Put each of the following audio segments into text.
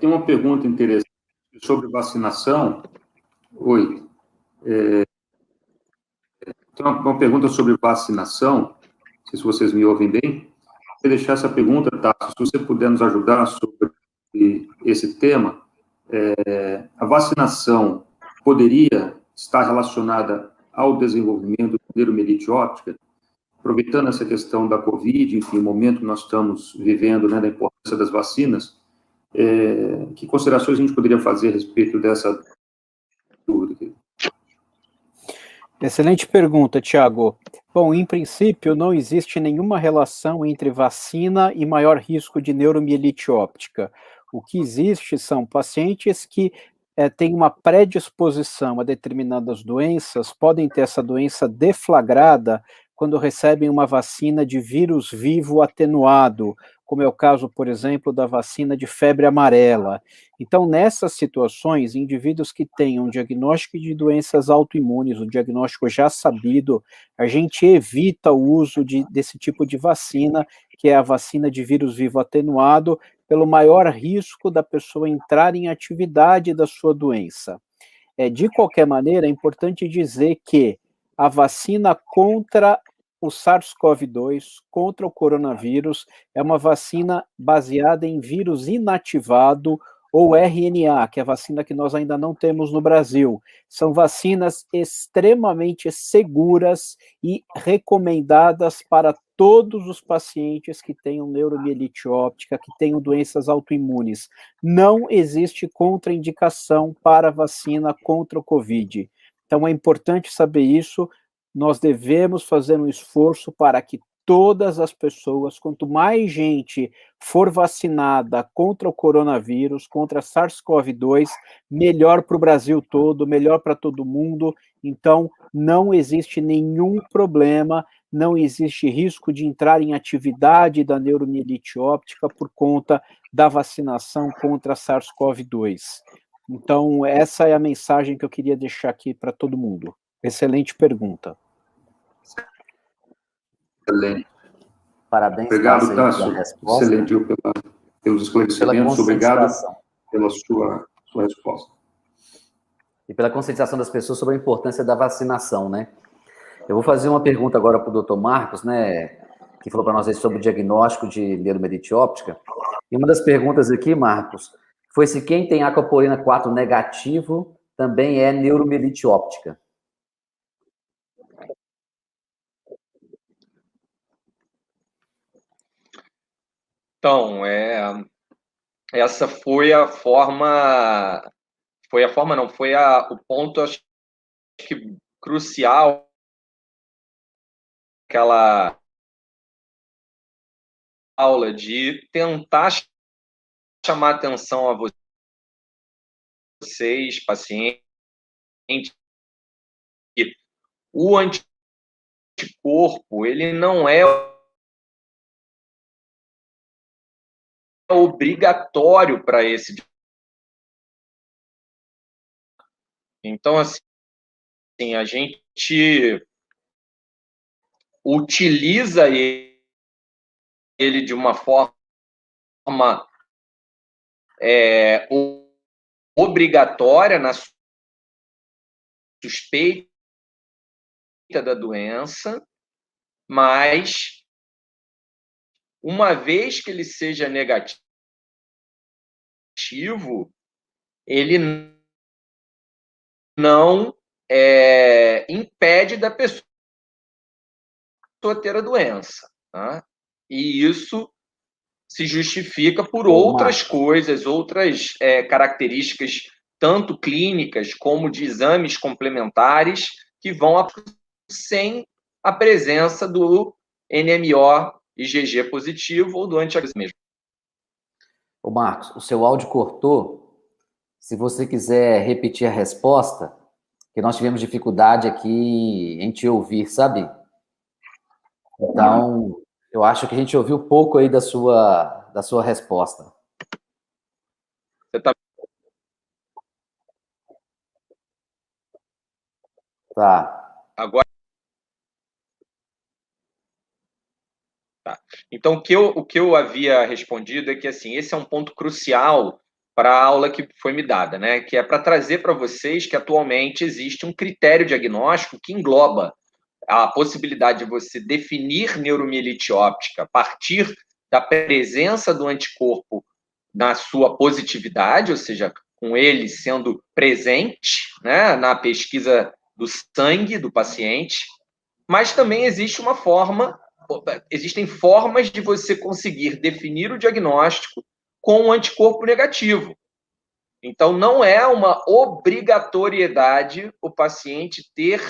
Tem uma pergunta interessante sobre vacinação. Oi. Tem uma pergunta sobre vacinação. Não sei se vocês me ouvem bem. Vou deixar essa pergunta, Tasso, se você puder nos ajudar sobre esse tema. A vacinação poderia estar relacionada ao desenvolvimento da neuromielite óptica, aproveitando essa questão da Covid, enfim, o momento que nós estamos vivendo, né, da importância das vacinas, que considerações a gente poderia fazer a respeito dessa dúvida? Excelente pergunta, Tiago. Bom, em princípio, não existe nenhuma relação entre vacina e maior risco de neuromielite óptica. O que existe são pacientes que têm uma predisposição a determinadas doenças, podem ter essa doença deflagrada quando recebem uma vacina de vírus vivo atenuado, como é o caso, por exemplo, da vacina de febre amarela. Então, nessas situações, indivíduos que têm um diagnóstico de doenças autoimunes, um diagnóstico já sabido, a gente evita o uso desse tipo de vacina, que é a vacina de vírus vivo atenuado, pelo maior risco da pessoa entrar em atividade da sua doença. De qualquer maneira, é importante dizer que a vacina contra o SARS-CoV-2, contra o coronavírus, é uma vacina baseada em vírus inativado, ou RNA, que é a vacina que nós ainda não temos no Brasil. São vacinas extremamente seguras e recomendadas para todos os pacientes que tenham neuromielite óptica, que tenham doenças autoimunes. Não existe contraindicação para vacina contra o Covid. Então é importante saber isso. Nós devemos fazer um esforço para que todas as pessoas, quanto mais gente for vacinada contra o coronavírus, contra a SARS-CoV-2, melhor para o Brasil todo, melhor para todo mundo. Então, não existe nenhum problema, não existe risco de entrar em atividade da neuromielite óptica por conta da vacinação contra a SARS-CoV-2. Então, essa é a mensagem que eu queria deixar aqui para todo mundo. Excelente pergunta. Excelente. Parabéns, obrigado, Tasso. Excelente pelos esclarecimentos. Obrigado pela sua resposta. E pela conscientização das pessoas sobre a importância da vacinação, né? Eu vou fazer uma pergunta agora para o Dr. Marcos, né, que falou para nós aí sobre o diagnóstico de neuromielite óptica. E uma das perguntas aqui, Marcos, foi se quem tem aquaporina 4 negativo também é neuromielite óptica. Então, essa foi o ponto, acho que crucial, aquela aula de tentar chamar atenção a vocês, pacientes, que o anticorpo, ele não é obrigatório para esse. Então, assim, a gente utiliza ele de uma forma obrigatória na suspeita da doença, mas uma vez que ele seja negativo, ele não impede da pessoa ter a doença, tá? E isso se justifica por outras coisas, outras características, tanto clínicas como de exames complementares, que vão sem a presença do NMO IgG positivo ou do antiagressivo mesmo. Ô Marcos, o seu áudio cortou. Se você quiser repetir a resposta, que nós tivemos dificuldade aqui em te ouvir, sabe? Então, eu acho que a gente ouviu pouco aí da sua resposta. Você tá... Tá. Agora Tá. Então, o que eu havia respondido é que, assim, esse é um ponto crucial para a aula que foi me dada, né? Que é para trazer para vocês que atualmente existe um critério diagnóstico que engloba a possibilidade de você definir neuromielite óptica a partir da presença do anticorpo na sua positividade, ou seja, com ele sendo presente, né, na pesquisa do sangue do paciente, mas também existem formas de você conseguir definir o diagnóstico com um anticorpo negativo. Então, não é uma obrigatoriedade o paciente ter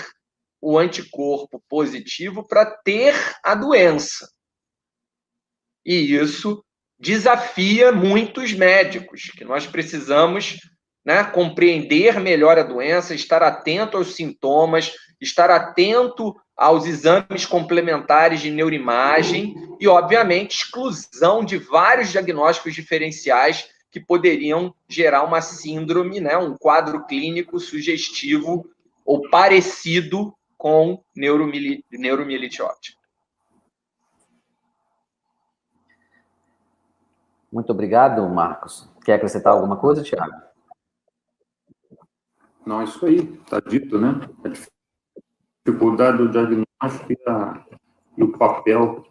o anticorpo positivo para ter a doença. E isso desafia muitos médicos, que nós precisamos, né, compreender melhor a doença, estar atento aos sintomas, estar atento aos exames complementares de neuroimagem e, obviamente, exclusão de vários diagnósticos diferenciais que poderiam gerar uma síndrome, né, um quadro clínico sugestivo ou parecido com neuromielite óptica. Muito obrigado, Marcos. Quer acrescentar alguma coisa, Thiago? Não, isso aí, está dito, né? A dificuldade do diagnóstico e o papel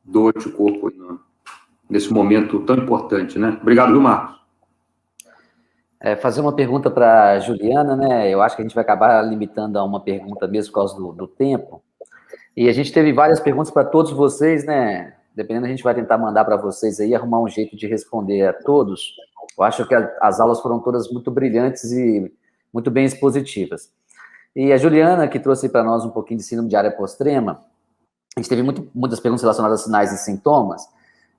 do anticorpo nesse momento tão importante, né? Obrigado, viu, Marcos? Fazer uma pergunta para a Juliana, né? Eu acho que a gente vai acabar limitando a uma pergunta mesmo por causa do tempo. E a gente teve várias perguntas para todos vocês, né? Dependendo, a gente vai tentar mandar para vocês aí, arrumar um jeito de responder a todos. Eu acho que as aulas foram todas muito brilhantes e muito bem expositivas. E a Juliana, que trouxe para nós um pouquinho de síndrome de área postrema, a gente teve muitas perguntas relacionadas a sinais e sintomas.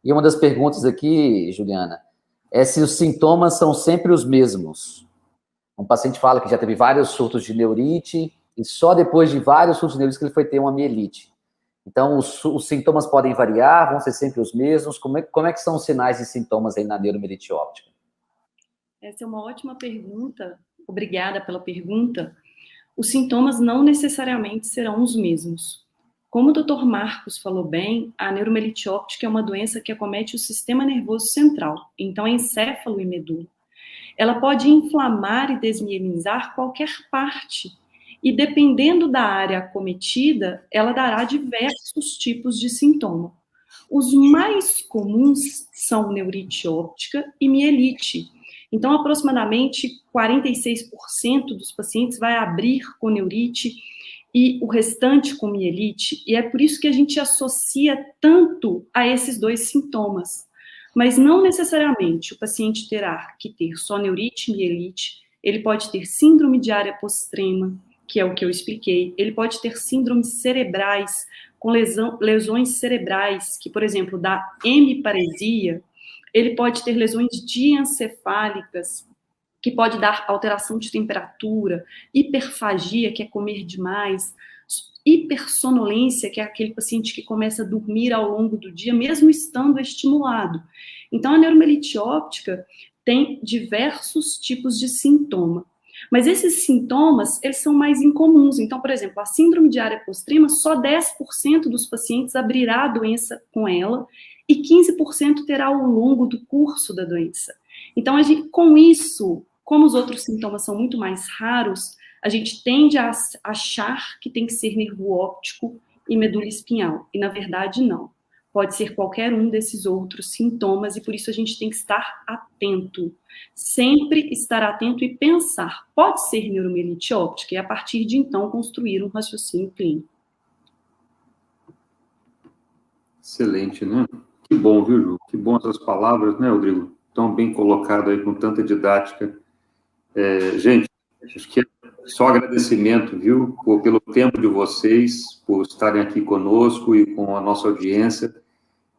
E uma das perguntas aqui, Juliana, é se os sintomas são sempre os mesmos. Um paciente fala que já teve vários surtos de neurite e só depois de vários surtos de neurite que ele foi ter uma mielite. Então, os sintomas podem variar, vão ser sempre os mesmos? Como é que são os sinais e sintomas aí na neuromielite óptica? Essa é uma ótima pergunta. Obrigada pela pergunta. Os sintomas não necessariamente serão os mesmos. Como o Dr. Marcos falou bem, a neuromielite óptica é uma doença que acomete o sistema nervoso central, então é encéfalo e medula. Ela pode inflamar e desmielinizar qualquer parte, e dependendo da área acometida, ela dará diversos tipos de sintoma. Os mais comuns são neurite óptica e mielite. Então, aproximadamente 46% dos pacientes vai abrir com neurite e o restante com mielite, e é por isso que a gente associa tanto a esses dois sintomas. Mas não necessariamente o paciente terá que ter só neurite e mielite, ele pode ter síndrome de área postrema, que é o que eu expliquei, ele pode ter síndromes cerebrais, com lesões cerebrais, que, por exemplo, dá hemiparesia, ele pode ter lesões diencefálicas, que pode dar alteração de temperatura, hiperfagia, que é comer demais, hipersonolência, que é aquele paciente que começa a dormir ao longo do dia, mesmo estando estimulado. Então, a neuromielite óptica tem diversos tipos de sintoma. Mas esses sintomas, eles são mais incomuns. Então, por exemplo, a síndrome de área postrema, só 10% dos pacientes abrirá a doença com ela e 15% terá ao longo do curso da doença. Então, com isso, como os outros sintomas são muito mais raros, a gente tende a achar que tem que ser nervo óptico e medula espinhal. E, na verdade, não. Pode ser qualquer um desses outros sintomas e, por isso, a gente tem que estar atento. Sempre estar atento e pensar, pode ser neuromielite óptica? E, a partir de então, construir um raciocínio clínico. Excelente, né? Que bom, viu, Ju? Que bom essas palavras, né, Rodrigo? Tão bem colocado aí, com tanta didática. Gente, acho que é só agradecimento, viu, pelo tempo de vocês, por estarem aqui conosco e com a nossa audiência,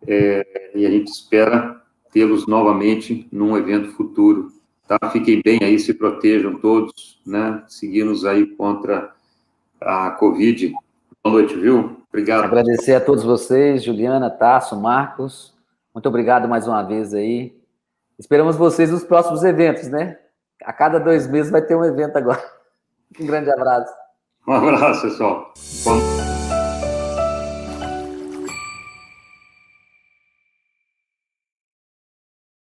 e a gente espera tê-los novamente num evento futuro, tá? Fiquem bem aí, se protejam todos, né? Seguimos aí contra a Covid. Boa noite, viu? Obrigado. Agradecer a todos vocês, Juliana, Tasso, Marcos. Muito obrigado mais uma vez aí. Esperamos vocês nos próximos eventos, né? A cada 2 meses vai ter um evento agora. Um grande abraço. Um abraço, pessoal. Bom...